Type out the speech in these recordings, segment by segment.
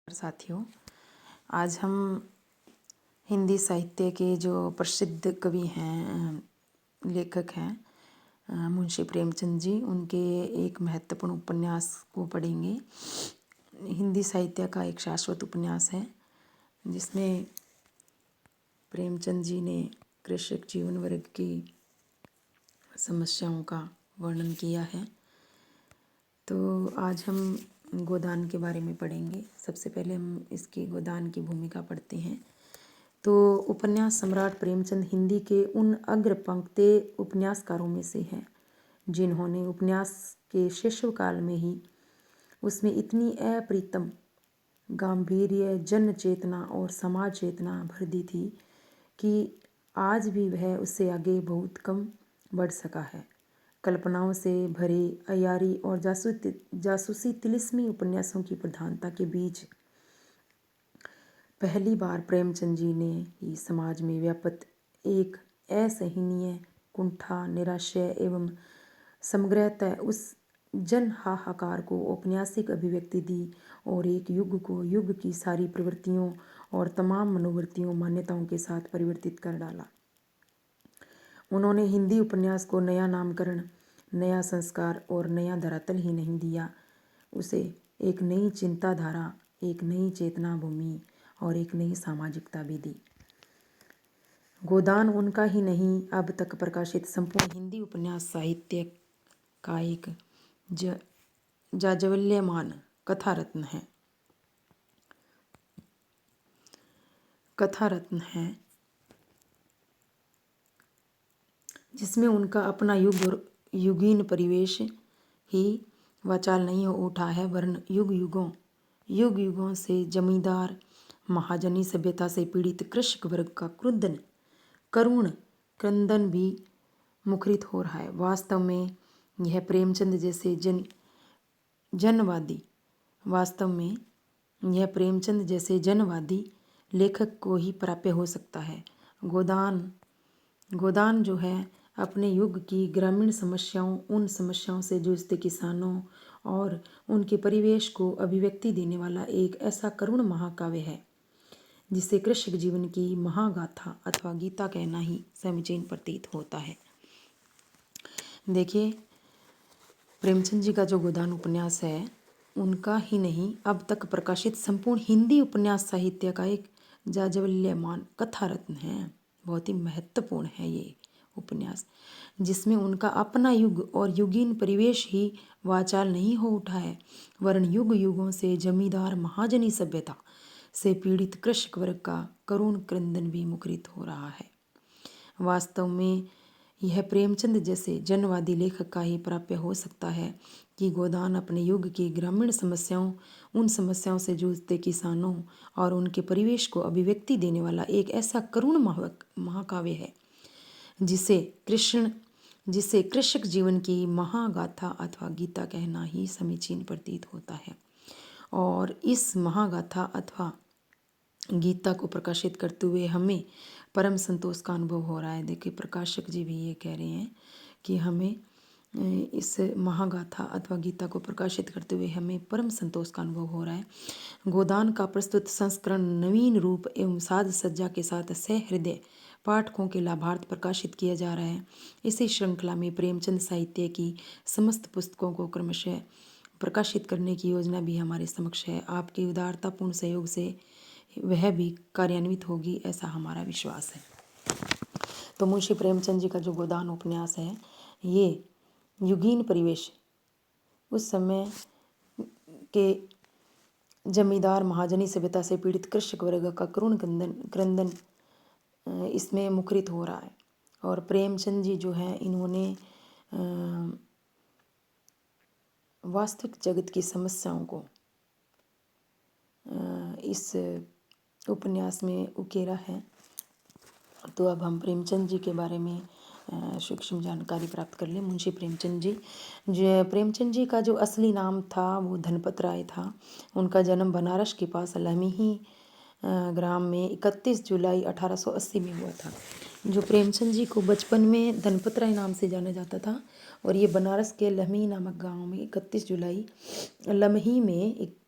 साथियों, आज हम हिंदी साहित्य के जो प्रसिद्ध कवि हैं, लेखक हैं, मुंशी प्रेमचंद जी, उनके एक महत्वपूर्ण उपन्यास को पढ़ेंगे। हिंदी साहित्य का एक शाश्वत उपन्यास है जिसमें प्रेमचंद जी ने कृषक जीवन वर्ग की समस्याओं का वर्णन किया है। तो आज हम गोदान के बारे में पढ़ेंगे। सबसे पहले हम इसकी गोदान की भूमिका पढ़ते हैं। तो उपन्यास सम्राट प्रेमचंद हिंदी के उन अग्र पंक्ति उपन्यासकारों में से हैं जिन्होंने उपन्यास के शिशु काल में ही उसमें इतनी अप्रीतम गांभीर्य, जन चेतना और समाज चेतना भर दी थी कि आज भी वह उससे आगे बहुत कम बढ़ सका है। कल्पनाओं से भरे अयारी और जासूसी तिलिस्मी उपन्यासों की प्रधानता के बीच पहली बार प्रेमचंद जी ने ही समाज में व्याप्त एक असहनीय कुंठा, निराशय एवं समग्रतः उस जन हाहाकार को औपन्यासिक अभिव्यक्ति दी और एक युग को युग की सारी प्रवृत्तियों और तमाम मनोवृत्तियों, मान्यताओं के साथ परिवर्तित कर डाला। उन्होंने हिंदी उपन्यास को नया नामकरण, नया संस्कार और नया धरातल ही नहीं दिया, उसे एक नई चिंताधारा, एक नई चेतना भूमि और एक नई सामाजिकता भी दी। गोदान उनका ही नहीं, अब तक प्रकाशित संपूर्ण हिंदी उपन्यास साहित्य का एक जाज्वल्यमान कथा रत्न है जिसमें उनका अपना युग और युगीन परिवेश ही वाचाल नहीं हो उठा है, वरन युग युगों से जमींदार महाजनी सभ्यता से पीड़ित कृषक वर्ग का करुण क्रंदन भी मुखरित हो रहा है। वास्तव में यह प्रेमचंद जैसे जनवादी लेखक को ही प्राप्य हो सकता है। गोदान जो है अपने युग की ग्रामीण समस्याओं, उन समस्याओं से जूझते किसानों और उनके परिवेश को अभिव्यक्ति देने वाला एक ऐसा करुण महाकाव्य है जिसे कृषक जीवन की महागाथा अथवा गीता कहना ही समीचीन प्रतीत होता है। देखिए, प्रेमचंद जी का जो गोदान उपन्यास है, उनका ही नहीं, अब तक प्रकाशित संपूर्ण हिंदी उपन्यास साहित्य का एक जाज्वल्यमान कथा रत्न है। बहुत ही महत्वपूर्ण है ये उपन्यास, जिसमें उनका अपना युग और युगीन परिवेश ही वाचाल नहीं हो उठा है, वरन युग युगों से जमींदार महाजनी सभ्यता से पीड़ित कृषक वर्ग का करुण क्रंदन भी मुखरित हो रहा है। वास्तव में यह प्रेमचंद जैसे जनवादी लेखक का ही प्राप्य हो सकता है कि गोदान अपने युग की ग्रामीण समस्याओं, उन समस्याओं से जूझते किसानों और उनके परिवेश को अभिव्यक्ति देने वाला एक ऐसा करुण महाकाव्य है जिसे कृषक जीवन की महागाथा अथवा गीता कहना ही समीचीन प्रतीत होता है। और इस महागाथा अथवा गीता को प्रकाशित करते हुए हमें परम संतोष का अनुभव हो रहा है। देखिए, प्रकाशक जी भी ये कह रहे हैं कि हमें इस महागाथा अथवा गीता को प्रकाशित करते हुए हमें परम संतोष का अनुभव हो रहा है। गोदान का प्रस्तुत संस्करण नवीन रूप एवं साज सज्जा के साथ सहृदय पाठकों के लाभार्थ प्रकाशित किया जा रहा है। इसी श्रृंखला में प्रेमचंद साहित्य की समस्त पुस्तकों को क्रमशः प्रकाशित करने की योजना भी हमारे समक्ष है। आपके उदारतापूर्ण सहयोग से वह भी कार्यान्वित होगी, ऐसा हमारा विश्वास है। तो मुंशी प्रेमचंद जी का जो गोदान उपन्यास है, ये युगीन परिवेश, उस समय के जमींदार महाजनी सभ्यता से पीड़ित कृषक वर्ग का करुण क्रंदन इसमें मुखरित हो रहा है। और प्रेमचंद जी जो है, इन्होंने वास्तविक जगत की समस्याओं को इस उपन्यास में उकेरा है। तो अब हम प्रेमचंद जी के बारे में सूक्ष्म जानकारी प्राप्त कर लें। मुंशी प्रेमचंद जी का जो असली नाम था वो धनपत राय था। उनका जन्म बनारस के पास लहमी ग्राम में 31 जुलाई 1880 में हुआ था। जो प्रेमचंद जी को बचपन में धनपत राय नाम से जाना जाता था और ये बनारस के लम्ही नामक गांव में 31 जुलाई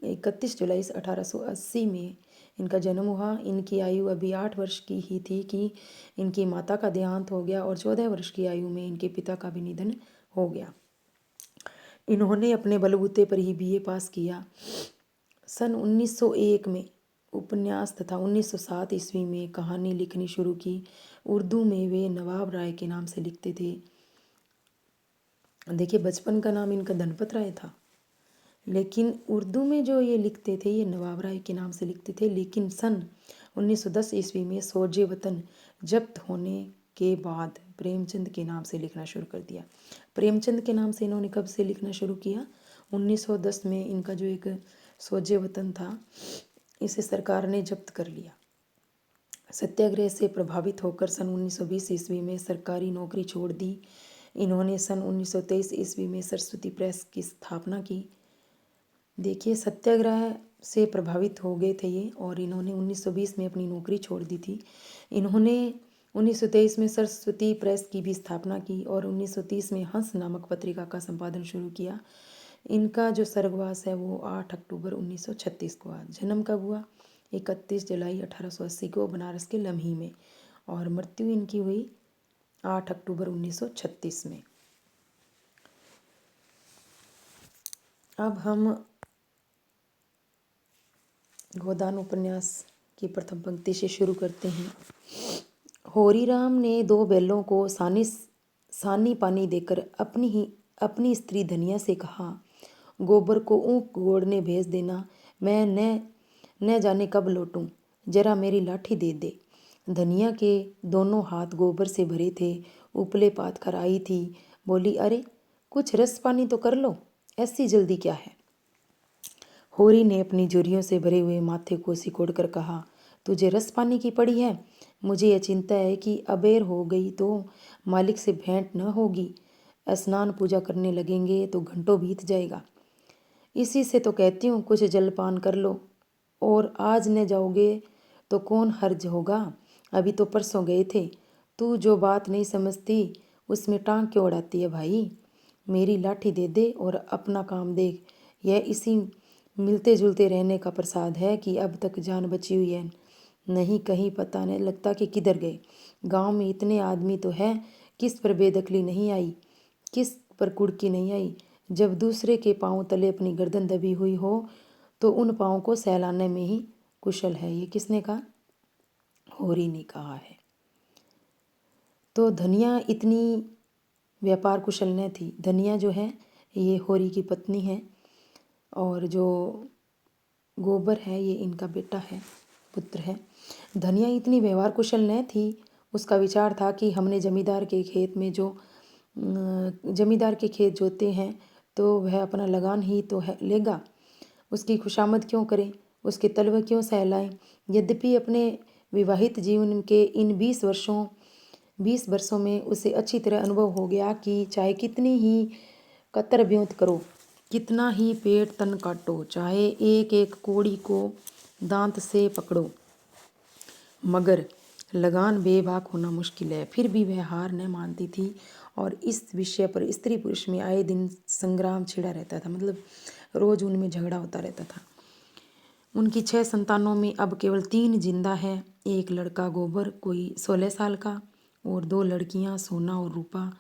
1880 में इनका जन्म हुआ। इनकी आयु अभी 8 वर्ष की ही थी कि इनकी माता का देहांत हो गया और 14 वर्ष की आयु में इनके पिता का भी निधन हो गया। इन्होंने अपने बलबूते पर ही बीए पास किया। सन 1901 में उपन्यास तथा 1907 ईस्वी में कहानी लिखनी शुरू की। उर्दू में वे नवाब राय के नाम से लिखते थे। देखिए, बचपन का नाम इनका धनपत राय था, लेकिन उर्दू में जो ये लिखते थे ये नवाब राय के नाम से लिखते थे। लेकिन सन 1910 ईस्वी में सोजे वतन जब्त होने के बाद प्रेमचंद के नाम से लिखना शुरू कर दिया। प्रेमचंद के नाम से इन्होंने कब से लिखना शुरू किया? 1910 में इनका जो एक सोजे वतन था इसे सरकार ने जब्त कर लिया। सत्याग्रह से प्रभावित होकर सन 1920 ईस्वी में सरकारी नौकरी छोड़ दी। इन्होंने सन 1923 ईस्वी में सरस्वती प्रेस की स्थापना की। देखिए, सत्याग्रह से प्रभावित हो गए थे ये और इन्होंने 1920 में अपनी नौकरी छोड़ दी थी। इन्होंने 1923 में सरस्वती प्रेस की भी स्थापना की और 1930 में हंस नामक पत्रिका का संपादन शुरू किया। इनका जो स्वर्गवास है वो 8 अक्टूबर 1936 को हुआ। जन्म कब हुआ? 31 जुलाई 1880 को बनारस के लम्ही में और मृत्यु इनकी हुई 8 अक्टूबर 1936 में। अब हम गोदान उपन्यास की प्रथम पंक्ति से शुरू करते हैं। होरीराम ने 2 बैलों को सानी पानी देकर अपनी स्त्री धनिया से कहा, गोबर को ऊँक गोड़ने भेज देना, मैं न जाने कब लौटूं, जरा मेरी लाठी दे दे। धनिया के दोनों हाथ गोबर से भरे थे, उपले पात कर आई थी। बोली, अरे कुछ रस पानी तो कर लो, ऐसी जल्दी क्या है? होरी ने अपनी झुर्रियों से भरे हुए माथे को सिकोड़ कर कहा, तुझे रस पानी की पड़ी है? मुझे यह चिंता है कि अबेर हो गई तो मालिक से भेंट न होगी। स्नान पूजा करने लगेंगे तो घंटों बीत जाएगा। इसी से तो कहती हूँ कुछ जलपान कर लो, और आज न जाओगे तो कौन हर्ज होगा? अभी तो परसों गए थे। तू जो बात नहीं समझती उसमें टांग क्यों अड़ाती है भाई? मेरी लाठी दे दे और अपना काम देख। यह इसी मिलते जुलते रहने का प्रसाद है कि अब तक जान बची हुई है। नहीं कहीं पता नहीं लगता कि किधर गए। गांव में इतने आदमी तो है, किस पर बेदखली नहीं आई, किस पर कुड़की नहीं आई। जब दूसरे के पाँव तले अपनी गर्दन दबी हुई हो तो उन पाँव को सहलाने में ही कुशल है। ये किसने कहा? होरी ने कहा है। तो धनिया इतनी व्यापार कुशल न थी। धनिया जो है ये होरी की पत्नी है और जो गोबर है ये इनका बेटा है, पुत्र है। धनिया इतनी व्यवहार कुशल न थी। उसका विचार था कि हमने जमींदार के खेत जोते हैं तो वह अपना लगान ही तो है लेगा, उसकी खुशामद क्यों करें, उसके तलव क्यों सहलाएं। यद्यपि अपने विवाहित जीवन के इन 20 वर्षों में उसे अच्छी तरह अनुभव हो गया कि चाहे कितनी ही कतर ब्योंत करो, कितना ही पेट तन काटो, चाहे एक एक कोड़ी को दांत से पकड़ो, मगर लगान बेबाक होना मुश्किल है। फिर भी वह हार न मानती थी और इस विषय पर स्त्री पुरुष में आए दिन संग्राम छिड़ा रहता था। मतलब रोज़ उनमें झगड़ा होता रहता था। उनकी 6 संतानों में अब केवल 3 जिंदा हैं। एक लड़का गोबर कोई 16 साल का और 2 लड़कियां सोना और रूपा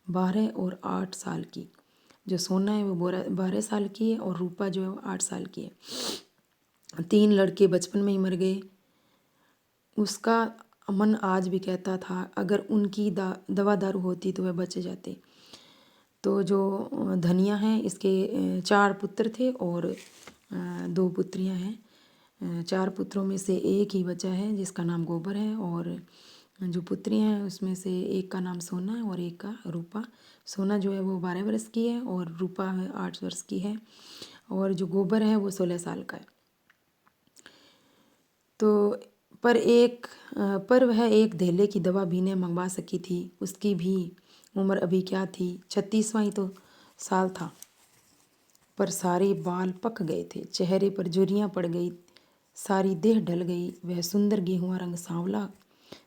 12 और 8 साल की। जो सोना है वो 12 साल की है और रूपा जो है वो 8 साल की है। 3 लड़के बचपन में ही मर गए। उसका मन आज भी कहता था अगर उनकी दवा दारू होती तो वह बच जाते। तो जो धनिया है इसके 4 पुत्र थे और 2 पुत्रियां हैं। 4 पुत्रों में से एक ही बचा है जिसका नाम गोबर है और जो पुत्रियां हैं उसमें से एक का नाम सोना है और एक का रूपा। सोना जो है वो 12 वर्ष की है और रूपा 8 वर्ष की है और जो गोबर है वो 16 साल का है। तो पर वह एक धेले की दवा भी न मंगवा सकी थी। उसकी भी उम्र अभी क्या थी, 36वां ही तो साल था। पर सारे बाल पक गए थे, चेहरे पर झुर्रियाँ पड़ गई, सारी देह ढल गई। वह सुंदर गेहुआ रंग सांवला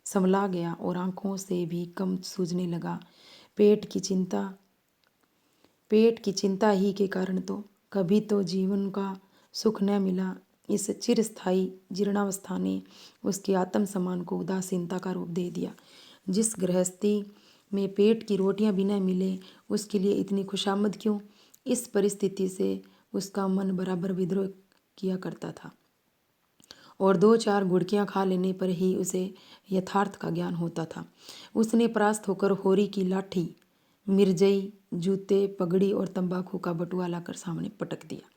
संभला गया और आंखों से भी कम सूझने लगा। पेट की चिंता ही के कारण तो कभी तो जीवन का सुख न मिला। इस चिरस्थायी जीर्णावस्था ने उसके आत्म सम्मान को उदासीनता का रूप दे दिया। जिस गृहस्थी में पेट की रोटियां भी न मिले उसके लिए इतनी खुशामद क्यों? इस परिस्थिति से उसका मन बराबर विद्रोह किया करता था और 2-4 गुड़कियां खा लेने पर ही उसे यथार्थ का ज्ञान होता था। उसने परास्त होकर होरी की लाठी, मिर्जई, जूते, पगड़ी और तंबाकू का बटुआ लाकर सामने पटक दिया।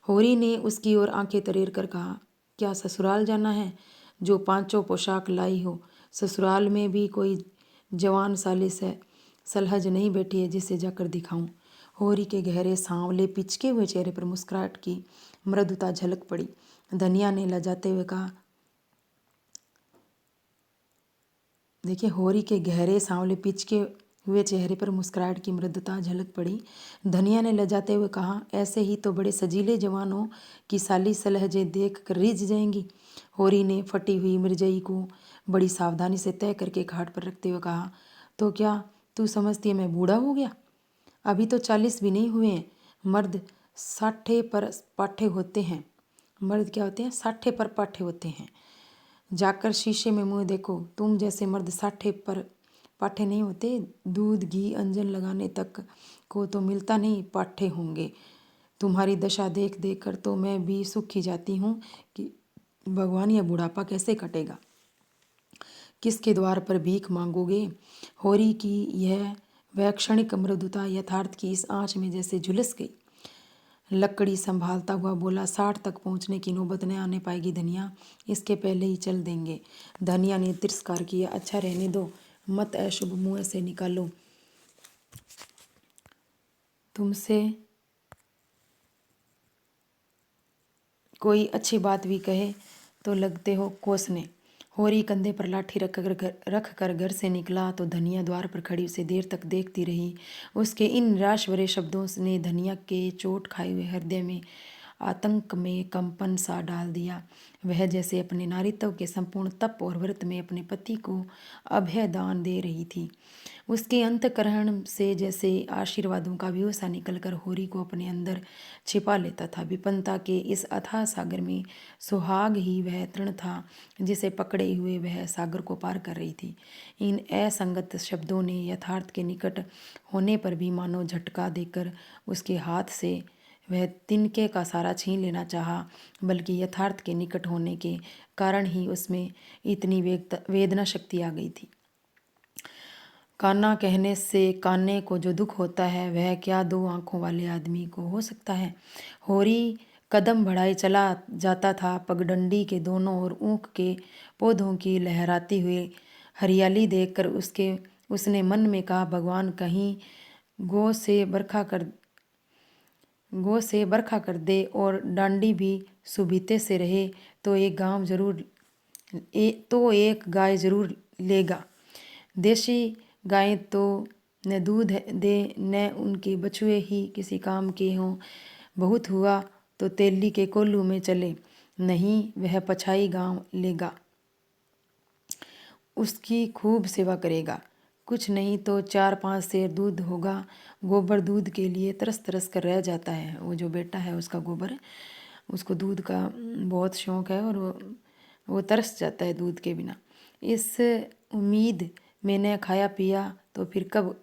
होरी ने उसकी ओर आंखें तरेर कर कहा, क्या ससुराल जाना है जो 5 पोशाक लाई हो? ससुराल में भी कोई जवान साली से सलहज नहीं बैठी है जिसे जाकर दिखाऊं? होरी के गहरे सांवले पिचके हुए चेहरे पर मुस्कुराहट की मृदुता झलक पड़ी। धनिया ने लजाते हुए कहा, देखिए, होरी के गहरे सांवले पिचके हुए चेहरे पर मुस्कुराहट की मृदुता झलक पड़ी। धनिया ने लजाते हुए कहा, ऐसे ही तो बड़े सजीले जवानों की साली सलहजे देख कर रिझ जाएंगी। होरी ने फटी हुई मिर्जई को बड़ी सावधानी से तय करके घाट पर रखते हुए कहा, तो क्या तू समझती है मैं बूढ़ा हो गया? अभी तो 40 भी नहीं हुए हैं। मर्द 60 पर पाठे होते हैं। मर्द क्या होते हैं? 60 पर पाठे होते हैं। जाकर शीशे में मुंह देखो। तुम जैसे मर्द 60 पर पाठे नहीं होते। दूध, घी, अंजन लगाने तक को तो मिलता नहीं पाठे होंगे। तुम्हारी दशा देख देख कर तो मैं भी सूखी जाती हूँ कि भगवान यह बुढ़ापा कैसे कटेगा। किसके द्वार पर भीख मांगोगे? होरी की यह वैक्षणिक मृदुता यथार्थ की इस आंच में जैसे झुलस गई। लकड़ी संभालता हुआ बोला, 60 तक पहुंचने की नौबत न आने पाएगी धनिया, इसके पहले ही चल देंगे। धनिया ने तिरस्कार किया, अच्छा रहने दो, मत अशुभ मुंह से निकालो। तुमसे कोई अच्छी बात भी कहे तो लगते हो कोसने। होरी कंधे पर लाठी रख कर घर से निकला तो धनिया द्वार पर खड़ी उसे देर तक देखती रही। उसके इन निराश भरे शब्दों ने धनिया के चोट खाए हुए हृदय में आतंक में कंपन सा डाल दिया। वह जैसे अपने नारीत्व के संपूर्ण तप और व्रत में अपने पति को अभय दान दे रही थी। उसके अंतःकरण से जैसे आशीर्वादों का व्यूह सा निकलकर होरी को अपने अंदर छिपा लेता था। विपन्नता के इस अथाह सागर में सुहाग ही वह तृण था जिसे पकड़े हुए वह सागर को पार कर रही थी। इन असंगत शब्दों ने यथार्थ के निकट होने पर भी मानो झटका देकर उसके हाथ से वह तिनके का सारा छीन लेना चाहा, बल्कि यथार्थ के निकट होने के कारण ही उसमें इतनी वेदना शक्ति आ गई थी। काना कहने से काने को जो दुख होता है वह क्या 2 आंखों वाले आदमी को हो सकता है? होरी कदम बढ़ाए चला जाता था। पगडंडी के दोनों ओर ऊख के पौधों की लहराती हुई हरियाली देखकर उसने मन में कहा, भगवान कहीं गो से बरखा कर दे और डांडी भी सुबीते से रहे तो एक गाय जरूर लेगा। देशी गायें तो न दूध दे न उनके बछुए ही किसी काम के हों। बहुत हुआ तो तेली के कोल्हू में चले, नहीं वह पछाई गांव लेगा, उसकी खूब सेवा करेगा। कुछ नहीं तो 4-5 सेर दूध होगा। गोबर दूध के लिए तरस तरस कर रह जाता है। वो जो बेटा है उसका गोबर, उसको दूध का बहुत शौक है और वो तरस जाता है दूध के बिना। इस उम्मीद में न खाया पिया तो फिर कब,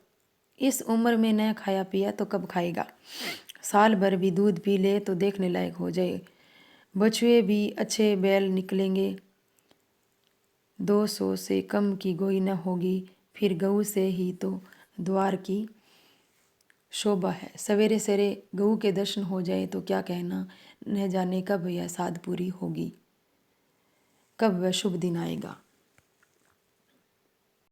इस उम्र में न खाया पिया तो कब खाएगा? साल भर भी दूध पी ले तो देखने लायक हो जाए। बछुए भी अच्छे बैल निकलेंगे। 200 से कम की गोई न होगी। फिर गऊ से ही तो द्वार की शोभा है। सवेरे सवेरे गऊ के दर्शन हो जाए तो क्या कहना, न जाने कब यह साध पूरी होगी, कब वह शुभ दिन आएगा।